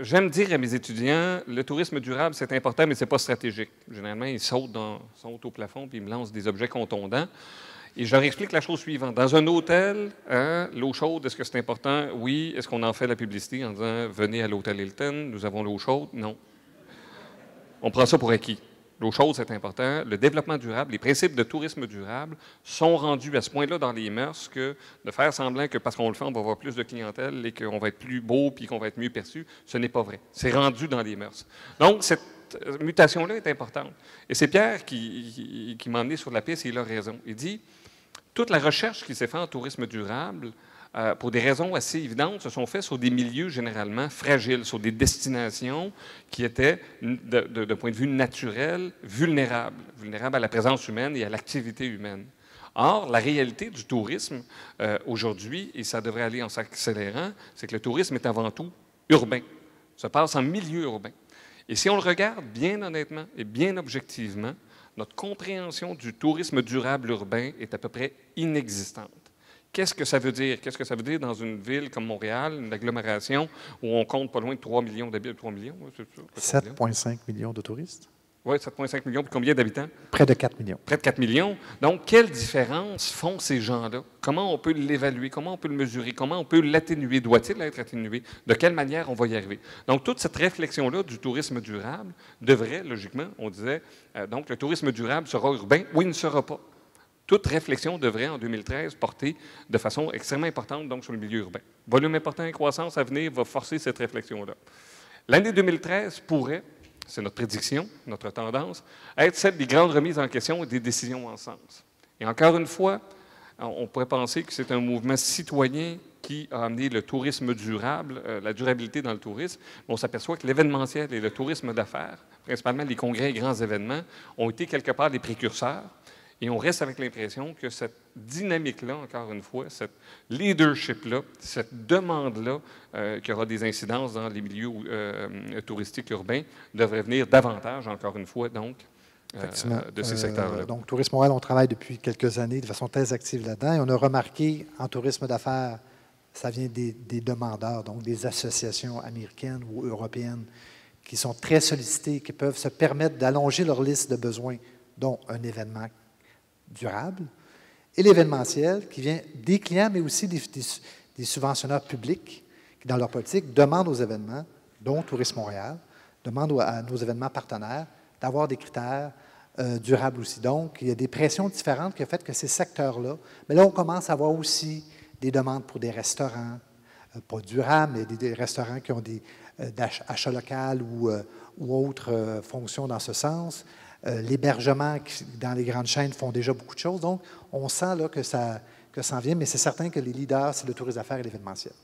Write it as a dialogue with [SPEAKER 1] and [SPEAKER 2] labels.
[SPEAKER 1] j'aime dire à mes étudiants, le tourisme durable, c'est important, mais ce n'est pas stratégique. Généralement, ils sautent au plafond puis ils me lancent des objets contondants. Et je leur explique la chose suivante. Dans un hôtel, hein, l'eau chaude, est-ce que c'est important? Oui. Est-ce qu'on en fait la publicité en disant « Venez à l'hôtel Hilton, nous avons l'eau chaude? » Non. On prend ça pour acquis. L'eau chaude, c'est important. Le développement durable, les principes de tourisme durable sont rendus à ce point-là dans les mœurs que de faire semblant que parce qu'on le fait, on va avoir plus de clientèle et qu'on va être plus beau puis qu'on va être mieux perçu, ce n'est pas vrai. C'est rendu dans les mœurs. Donc, cette mutation-là est importante. Et c'est Pierre qui m'a emmené sur la piste et il a raison. Il dit, toute la recherche qui s'est faite en tourisme durable, pour des raisons assez évidentes, se sont faites sur des milieux généralement fragiles, sur des destinations qui étaient, de point de vue naturel, vulnérables à la présence humaine et à l'activité humaine. Or, la réalité du tourisme aujourd'hui, et ça devrait aller en s'accélérant, c'est que le tourisme est avant tout urbain, se passe en milieu urbain. Et si on le regarde bien honnêtement et bien objectivement, notre compréhension du tourisme durable urbain est à peu près inexistante. Qu'est-ce que ça veut dire? Qu'est-ce que ça veut dire dans une ville comme Montréal, une agglomération où on compte pas loin de 3 millions d'habitants? 3 millions, c'est ça?
[SPEAKER 2] 7,5 millions de touristes.
[SPEAKER 1] Oui, 7,5 millions. Puis combien d'habitants?
[SPEAKER 2] Près de 4 millions.
[SPEAKER 1] Près de 4 millions. Donc, quelle différence font ces gens-là? Comment on peut l'évaluer? Comment on peut le mesurer? Comment on peut l'atténuer? Doit-il être atténué? De quelle manière on va y arriver? Donc, toute cette réflexion-là du tourisme durable devrait, logiquement, on disait, donc le tourisme durable sera urbain ou il ne sera pas. Toute réflexion devrait, en 2013, porter de façon extrêmement importante donc, sur le milieu urbain. Volume important et croissance à venir va forcer cette réflexion-là. L'année 2013 pourrait, c'est notre prédiction, notre tendance, être celle des grandes remises en question et des décisions en sens. Et encore une fois, on pourrait penser que c'est un mouvement citoyen qui a amené le tourisme durable, la durabilité dans le tourisme. Mais on s'aperçoit que l'événementiel et le tourisme d'affaires, principalement les congrès et grands événements, ont été quelque part des précurseurs. Et on reste avec l'impression que cette dynamique-là, encore une fois, cette leadership-là, cette demande-là, qui aura des incidences dans les milieux touristiques urbains, devrait venir davantage, encore une fois, donc, de ces secteurs-là.
[SPEAKER 2] Donc, Tourisme Montréal, on travaille depuis quelques années de façon très active là-dedans. Et on a remarqué, en tourisme d'affaires, ça vient des demandeurs, donc des associations américaines ou européennes qui sont très sollicitées, qui peuvent se permettre d'allonger leur liste de besoins, dont un événement durable, et l'événementiel qui vient des clients, mais aussi des subventionneurs publics qui, dans leur politique, demandent aux événements, dont Tourisme Montréal, demandent à nos événements partenaires d'avoir des critères durables aussi. Donc, il y a des pressions différentes qui ont fait que ces secteurs-là, mais là, on commence à avoir aussi des demandes pour des restaurants, pas durables, mais des restaurants qui ont des achats local ou autres fonctions dans ce sens. L'hébergement dans les grandes chaînes font déjà beaucoup de choses. Donc, on sent là, que ça en vient, mais c'est certain que les leaders, c'est le tourisme d'affaires et l'événementiel.